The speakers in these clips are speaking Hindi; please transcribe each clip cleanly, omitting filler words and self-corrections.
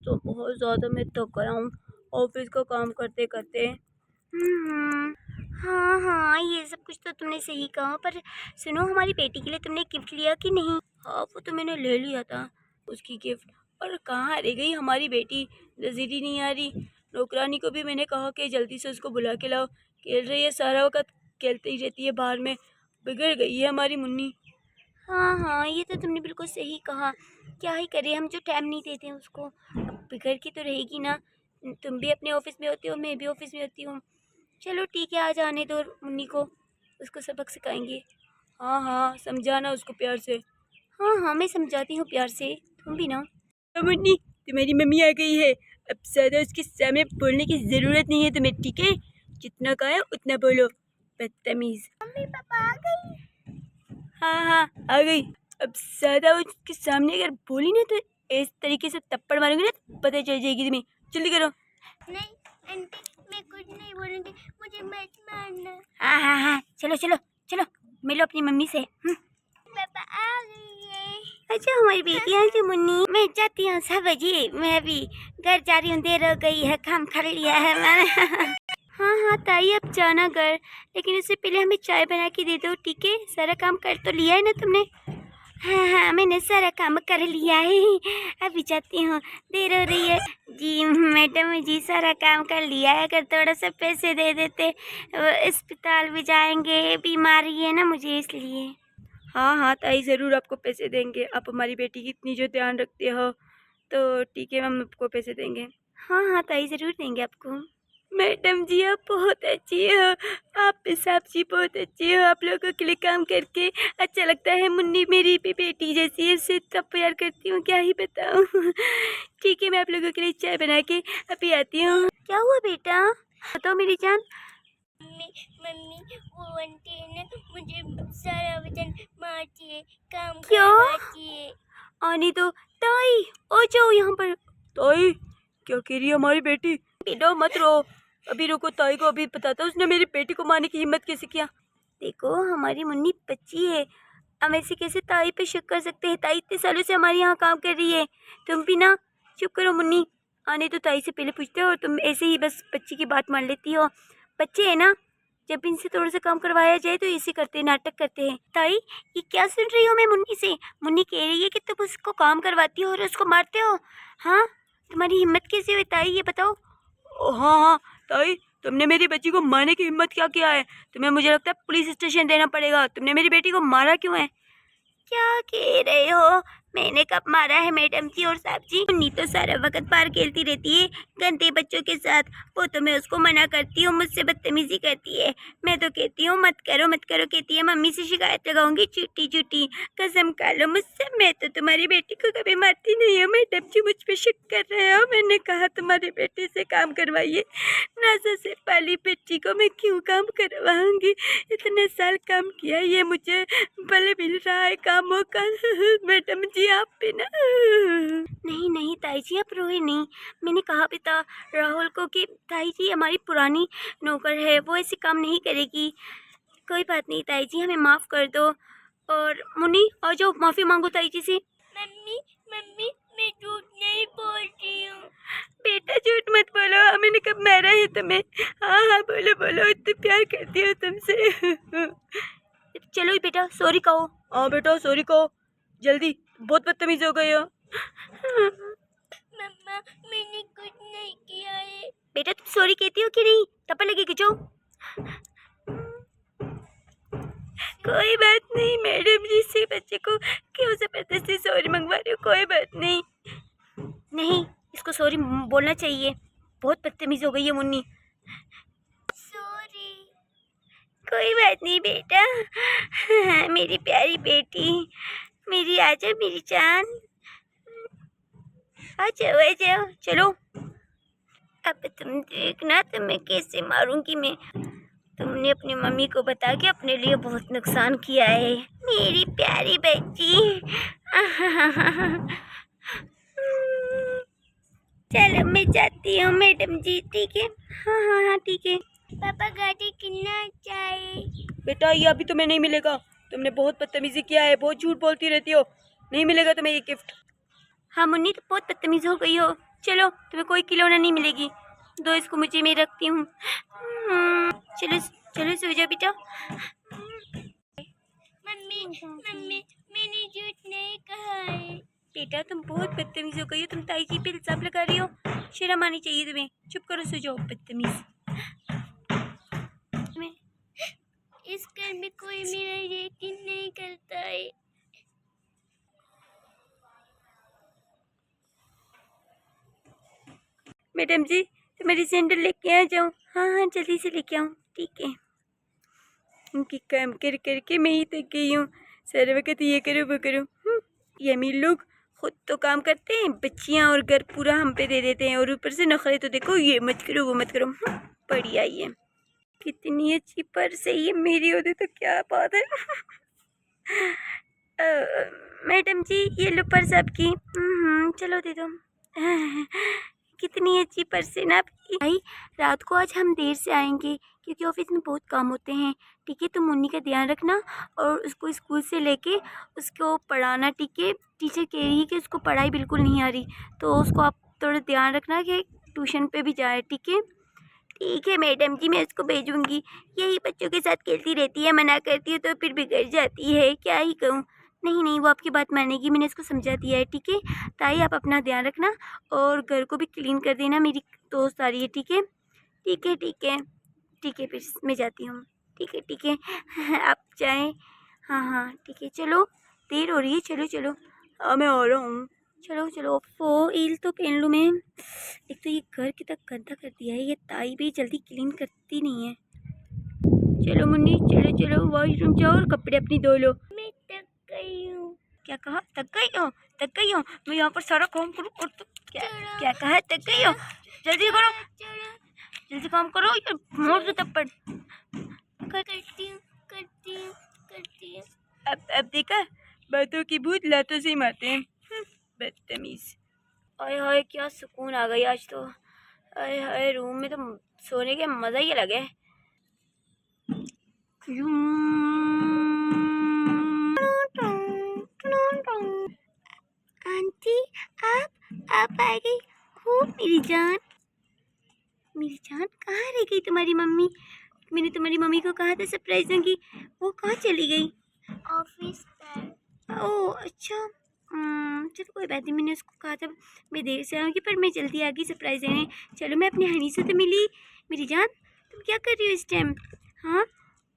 तो बहुत ज़्यादा मैं थक गया हूँ ऑफिस का काम करते करते। हाँ हाँ, ये सब कुछ तो तुमने सही कहा, पर सुनो, हमारी बेटी के लिए तुमने गिफ्ट लिया कि नहीं? हाँ, वो तो मैंने ले लिया था उसकी गिफ्ट। और कहाँ रह गई हमारी बेटी, नज़र ही नहीं आ रही। नौकरानी को भी मैंने कहा कि जल्दी से उसको बुला के लाओ, खेल रही है सारा वक्त, खेलती ही रहती है बाहर में। बिगड़ गई है हमारी मुन्नी। हाँ हाँ, ये तो तुमने बिल्कुल सही कहा। क्या ही करें, हम जो टाइम नहीं देते हैं उसको। अब बिगड़ की तो रहेगी ना। तुम भी अपने ऑफिस में होती हो, मैं भी ऑफिस में होती हूँ। चलो ठीक है, आज आने दो मुन्नी को, उसको सबक सिखाएंगे। हाँ हाँ, समझाना उसको प्यार से। हाँ हाँ, मैं समझाती हूँ प्यार से, तुम भी ना। मुन्नी, तुम्हारी मम्मी आ गई है। अब ज़्यादा उसके सामने बोलने की ज़रूरत नहीं है तुम्हें, ठीक है? जितना कहा है उतना बोलो, बदतमीज। मम्मी पापा आ गई। हाँ हाँ, आ गई। अब ज़्यादा उसके सामने अगर बोली ना तो इस तरीके से थप्पड़ मारूंगी ना तो पता चल जाएगी तुम्हें। जल्दी करो। नहीं आंटी, मैं कुछ नहीं बोलूँगी, मुझे मत मारना। हाँ हाँ हाँ, चलो चलो चलो, मिलो अपनी मम्मी से। पापा आ गई है। अच्छा, हमारी बेटी आ गई मुन्नी। मैं जाती हूँ 6 बजे, मैं अभी घर जा रही हूँ, देर हो गई है, काम कर लिया है मैंने। हाँ हाँ ताई, अब जाना घर, लेकिन उससे पहले हमें चाय बना के दे दो, ठीक है? सारा काम कर तो लिया है ना तुमने? हाँ हाँ, मैंने सारा काम कर लिया है, अभी जाती हूँ, देर हो रही है। जी मैडम जी, सारा काम कर लिया है, अगर थोड़ा सा पैसे दे देते, अस्पताल भी जाएंगे, बीमारी है ना मुझे इसलिए। हाँ हाँ ताई, ज़रूर आपको पैसे देंगे। आप हमारी बेटी की इतनी जो ध्यान रखते हो, तो ठीक है, हम आपको पैसे देंगे। हाँ हाँ ताई, ज़रूर देंगे आपको। मैडम जी, आप बहुत अच्छी हो। आप साहब जी बहुत अच्छी हो। आप लोगों के लिए काम करके अच्छा लगता है। मुन्नी मेरी भी बेटी जैसी है, उससे इतना प्यार करती हूँ, क्या ही बताऊँ। ठीक है, मैं आप लोगों के लिए चाय बना के अभी आती हूँ। क्या हुआ बेटा? बताओ मेरी जान। मम्मी मम्मी, वो आंटी है ना, मुझे सारा वजन मारती है, काम क्या? करवाती है। आनी तो ताई, आ जाओ यहाँ पर। ताई, क्या कह रही है हमारी बेटी? डरो मत, रो, अभी रुको, ताई को अभी बताता हूँ उसने मेरी बेटी को मारने की हिम्मत कैसे किया। देखो, हमारी मुन्नी बच्ची है, हम ऐसे कैसे ताई पे शक कर सकते हैं? ताई इतने सालों से हमारे यहाँ काम कर रही है। तुम भी ना चुप करो मुन्नी, आने तो ताई से पहले पूछते हो और तुम ऐसे ही बस बच्ची की बात मान लेती हो। बच्चे है ना, जब इनसे थोड़ा सा काम करवाया जाए तो ऐसे करते हैं, नाटक करते हैं। ताई, ये क्या सुन रही हो मैं मुन्नी से? मुन्नी कह रही है कि तुम उसको काम करवाती हो और उसको मारते हो। हाँ, तुम्हारी हिम्मत कैसे हुई ताई, ये बताओ। हाँ हाँ ताई, तुमने मेरी बच्ची को मारने की हिम्मत क्या किया है? तुम्हें, मुझे लगता है, पुलिस स्टेशन देना पड़ेगा। तुमने मेरी बेटी को मारा क्यों है? क्या कह रहे हो? मैंने कब मारा है मैडम जी और साहब जी? मुन्नी तो सारा वक्त बाहर खेलती रहती है गंदे बच्चों के साथ। वो तो मैं उसको मना करती हूँ, मुझसे बदतमीजी करती है। मैं तो कहती हूँ मत करो मत करो, कहती है मम्मी से शिकायत लगाऊंगी, झूठी झूठी कसम खा लो मुझसे, मैं तो तुम्हारी बेटी को कभी मारती नहीं हूँ। मैडम जी मुझ पे शक कर रहे हो? मैंने कहा तुम्हारी बेटी से काम करवाइए, नासा से पाली बच्ची को मैं क्यों काम करवाऊंगी? इतने साल काम किया, ये मुझे भले मिल रहा है कामों का। मैडम जी आप भी ना। नहीं नहीं ताई जी, आप रोए नहीं। मैंने कहा भी था राहुल को कि ताई जी हमारी पुरानी नौकर है, वो ऐसे काम नहीं करेगी। कोई बात नहीं ताई जी, हमें माफ़ कर दो। और मुन्नी आ जाओ, माफ़ी मांगो ताई जी से। मम्मी मम्मी, मैं झूठ नहीं बोल रही हूँ। बेटा झूठ मत बोलो, मैंने कब मारा है तुम्हें? हाँ हाँ बोलो बोलो, इतने प्यार करती हूँ तुमसे। चलो बेटा, सॉरी कहो। हाँ बेटा सॉरी कहो, जल्दी, बहुत बदतमीज हो गई हो। मम्मा, मैंने कुछ नहीं किया है। बेटा तुम सॉरी कहती हो कि नहीं? थप्पड़ लगेगी जो। कोई बात नहीं मैडम जी, से बच्चे को क्यों जबरदस्ती सॉरी मंगवा रही हो? कोई बात नहीं। नहीं, इसको सॉरी बोलना चाहिए, बहुत बदतमीज हो गई है मुन्नी। सॉरी। कोई बात नहीं बेटा। मेरी प्यारी बेटी, मेरी आजा मेरी जान, आ जाओ आ जाओ, चलो। अब तुम देखना तुम्हें कैसे मारूंगी मैं। तुमने अपनी मम्मी को बता के अपने लिए बहुत नुकसान किया है, मेरी प्यारी बच्ची। चलो मैं जाती हूँ मैडम जी, ठीक है? हाँ हाँ हाँ ठीक है। पापा गाड़ी कितना चाहिए? बेटा ये अभी तुम्हें नहीं मिलेगा, तुमने बहुत बदतमीजी किया है, बहुत झूठ बोलती रहती हो, नहीं मिलेगा तुम्हें ये गिफ्ट। हाँ मुन्नी, तो बहुत बदतमीज हो गई हो। चलो तुम्हें कोई खिलौना नहीं मिलेगी, दो इसको मुझे, मैं रखती हूँ। चलो चलो सो जाओ बेटा। मम्मी मम्मी मैंने झूठ नहीं कहा है। बेटा तुम बहुत बदतमीज हो गई हो, तुम ताई जी पे इल्जाम लगा रही हो, शर्म आनी चाहिए तुम्हें। चुप करो, सो जाओ बदतमीज। इस घर में कोई मेरा यकीन नहीं करता है। मैडम जी तो मेरी सैंडल लेके आ जाओ। हाँ हाँ जल्दी से लेके आओ, ठीक है। उनकी काम कर करके मैं ही थक गई हूँ। सारे वक्त ये करो वो करो। ये अमीर लोग खुद तो काम करते हैं, बच्चियाँ और घर पूरा हम पे दे देते हैं, और ऊपर से नखरे तो देखो, ये मत करो वो मत करो। बढ़िया ये कितनी अच्छी पर्स है, ये मेरी होती तो क्या बात है। मैडम जी ये लो पर्स आपकी। चलो दे दो। कितनी अच्छी पर्स है ना आपकी। भाई रात को आज हम देर से आएंगे क्योंकि ऑफिस में बहुत काम होते हैं, ठीक है। तुम मुन्नी का ध्यान रखना और उसको स्कूल से लेके उसको पढ़ाना, ठीक है। टीचर कह रही है कि उसको पढ़ाई बिल्कुल नहीं आ रही, तो उसको आप थोड़ा ध्यान रखना कि ट्यूशन पे भी जाए, ठीक है। ठीक है मैडम जी, मैं उसको भेजूंगी। यही बच्चों के साथ खेलती रहती है, मना करती है तो फिर बिगड़ जाती है, क्या ही कहूँ। नहीं नहीं वो आपकी बात मानेगी, मैंने इसको समझा दिया है, ठीक है। ताई आप अपना ध्यान रखना और घर को भी क्लीन कर देना, मेरी दोस्त आ रही है, ठीक है। ठीक है ठीक है ठीक है, फिर मैं जाती हूँ। ठीक है आप जाएं। हाँ हाँ ठीक है, चलो देर हो रही है, चलो चलो। हाँ मैं आ रहा हूँ। चलो चलो वो ईल तो पहन लूँ मैं। एक तो ये घर कितना गंदा कर दिया है, ये ताई भी जल्दी क्लीन करती नहीं है। चलो मुन्नी चलो चलो, वॉशरूम जाओ और कपड़े अपनी धो लो। मैं थक गई हूँ। क्या कहा, थक गई हो? थक गई हो? मैं यहाँ पर सारा काम करूँ और क्या क्या कहा, थक गई हो? जल्दी करो, जल्दी काम करो, ये मोड़ दो थप्पड़। करती हूँ करती हूँ करती हूँ। अब देखा, बातों की भूत लातों से ही मारते हैं। बदतमीज। आय हाय क्या सुकून आ गई आज तो। आय हाय रूम में तो सोने के मज़ा ही अलग है। आंटी आप आ गई हो मेरी जान। मेरी जान कहाँ रह गई तुम्हारी मम्मी? मैंने तुम्हारी मम्मी को कहा था सरप्राइज दूंगी, वो कहाँ चली गई? ऑफिस पर। ओह अच्छा। चलो कोई बात नहीं, मैंने उसको कहा था मैं देर से आऊँगी, पर मैं जल्दी आ गई सरप्राइज देने। चलो मैं अपनी हनी से तो मिली। मेरी जान तुम क्या कर रही हो इस टाइम? हाँ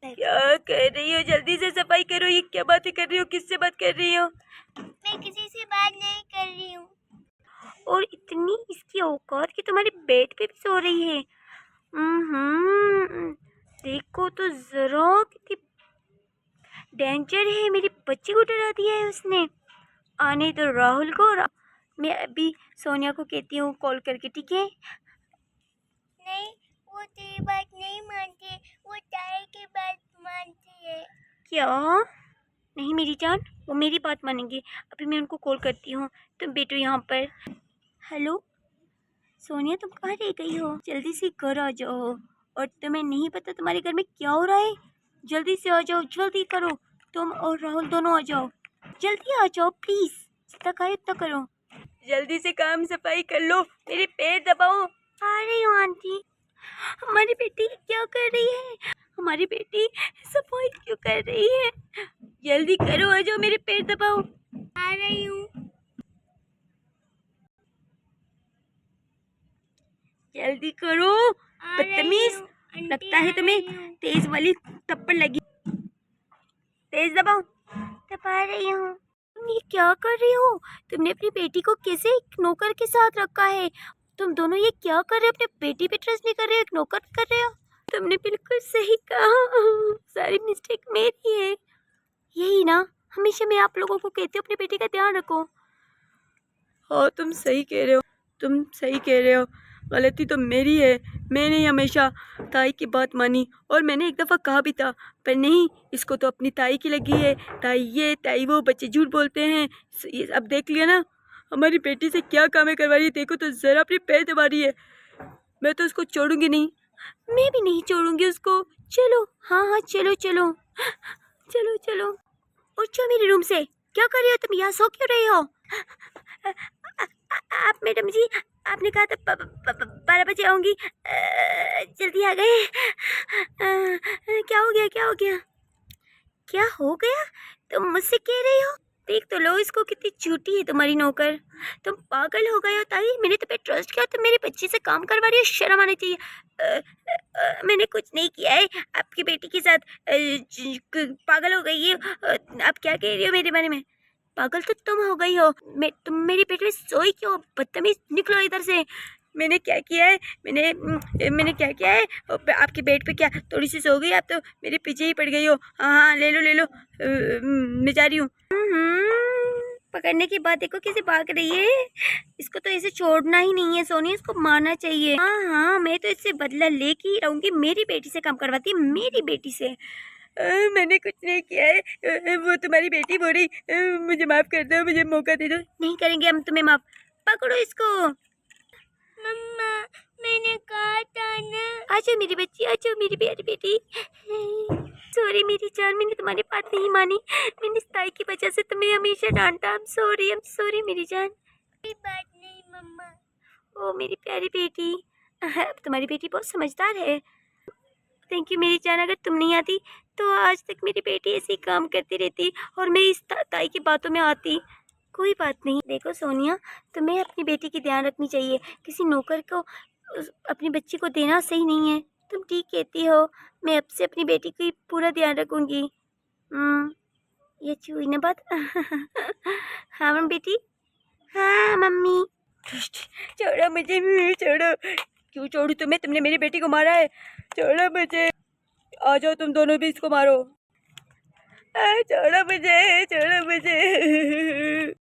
क्या कर रही हो? जल्दी से सफाई करो, ये क्या बातें कर रही हो, किससे बात कर रही हो? मैं किसी से बात नहीं कर रही हूँ। और इतनी इसकी औकात कि तुम्हारे बेड पे भी सो रही है। देखो तो जरा कितनी डेंजर है, मेरी बच्ची को डरा दिया है उसने। आने तो राहुल को मैं अभी सोनिया को कहती हूँ कॉल करके, ठीक है। नहीं वो तेरी बात नहीं मानती, वो ताई की बात मानती है। क्या? नहीं मेरी जान, वो मेरी बात मानेंगे। अभी मैं उनको कॉल करती हूँ, तुम बैठो यहाँ पर। हेलो सोनिया तुम कहाँ रह गई हो? जल्दी से घर आ जाओ। और तुम्हें नहीं पता तुम्हारे घर में क्या हो रहा है? जल्दी से आ जाओ, जल्दी करो। तुम और राहुल दोनों आ जाओ, जल्दी आ जाओ प्लीज, जितना कहा उतना करो। जल्दी से काम सफाई कर लो, मेरे पैर दबाओ। आ रही हूँ आंटी। हमारी बेटी क्या कर रही है? हमारी बेटी सफाई क्यों कर रही है? जल्दी करो, आ जाओ, मेरे पैर दबाओ। आ रही हूँ। जल्दी करो बदतमीज। लगता है तुम्हें तेज वाली थप्पड़ लगी। तेज दबाओ। दबा रही हूँ। तुम ये क्या कर रही हो? तुमने अपनी बेटी को कैसे एक नौकर के साथ रखा है? तुम दोनों ये क्या कर रहे हो? अपनी बेटी पे ट्रस्ट नहीं कर रहे हो, एक नौकर कर रहे हो। तुमने बिल्कुल सही कहा, सारी मिस्टेक मेरी है। यही ना, हमेशा मैं आप लोगों को कहती हूँ अपनी बेटी का ध्यान रखो। हाँ तुम सही कह रहे हो, तुम सही कह रहे हो। गलती तो मेरी है, मैंने ही हमेशा ताई की बात मानी। और मैंने एक दफ़ा कहा भी था, पर नहीं, इसको तो अपनी ताई की लगी है। ताई ये ताई वो, बच्चे झूठ बोलते हैं। ये अब देख लिया ना, हमारी बेटी से क्या कामें करवा रही है। देखो तो ज़रा अपने पैर दबा रही है। मैं तो उसको छोड़ूंगी नहीं। मैं भी नहीं छोड़ूंगी उसको। चलो हाँ हाँ चलो चलो चलो चलो। उठो मेरे रूम से, क्या कर रही हो तुम? यहाँ सो क्यों रही हो? आप मैडम जी, आपने कहा था 12 बजे आऊँगी, जल्दी आ गए। क्या हो गया, क्या हो गया, क्या हो गया? तुम मुझसे कह रही हो? देख तो लो इसको, कितनी झूठी है तुम्हारी नौकर। तुम पागल हो गए हो ताई, मैंने तुम पे ट्रस्ट किया, तुम मेरे बच्चे से काम करवा रही हो, शर्म आनी चाहिए। मैंने कुछ नहीं किया है आपकी बेटी के साथ। पागल हो गई है। आप क्या कह रही हो मेरे बारे में? पागल तो तुम हो गई हो। तुम मेरी पेट में सोई क्यों? बदतमीज, निकलो इधर से। मैंने क्या किया है? मैंने क्या किया है? आपके बेड पे क्या थोड़ी सी सो गई? आप तो मेरे पीछे ही पड़ गई हो। हाँ हाँ, ले लो ले लो। मैं जा रही हूँ। पकड़ने के बाद देखो कैसे भाग रही है। इसको तो ऐसे छोड़ना ही नहीं है सोनी, इसको मारना चाहिए। हाँ हाँ, मैं तो इससे बदला लेके ही रहूंगी। मेरी बेटी से काम करवाती है, मेरी बेटी से। मैंने कुछ नहीं किया है। वो तुम्हारी बेटी बोल रही, मुझे माफ कर दो, मुझे मौका दे दो। नहीं करेंगे हम तुम्हें माफ। पकड़ो इसको। मम्मा, मैंने कहा था ना। आजो मेरी बच्ची, आजो मेरी प्यारी बेटी। सॉरी मेरी जान, मैंने तुम्हारी बात नहीं मानी। मैंने इस ताई की वजह से तुम्हें हमेशा डांटा। आई एम सॉरी मेरी जान। कोई बात नहीं मम्मा। ओ मेरी प्यारी बेटी, तुम्हारी बेटी बहुत समझदार है। थैंक यू मेरी जान, अगर तुम नहीं आती तो आज तक मेरी बेटी ऐसे ही काम करती रहती और मैं इस ताई की बातों में आती। कोई बात नहीं। देखो सोनिया, तुम्हें अपनी बेटी की ध्यान रखनी चाहिए। किसी नौकर को अपनी बच्ची को देना सही नहीं है। तुम ठीक कहती हो, मैं अब से अपनी बेटी की पूरा ध्यान रखूंगी। ये हुई ना बात। हाँ मम्मी बेटी। हाँ मम्मी। छोड़ो मुझे, छोड़ो। क्यों छोड़ू तुम्हें? तुमने मेरी बेटी को मारा है। छोड़ो मुझे। आ जाओ तुम दोनों भी इसको मारो। छोड़ो मुझे, छोड़ो मुझे।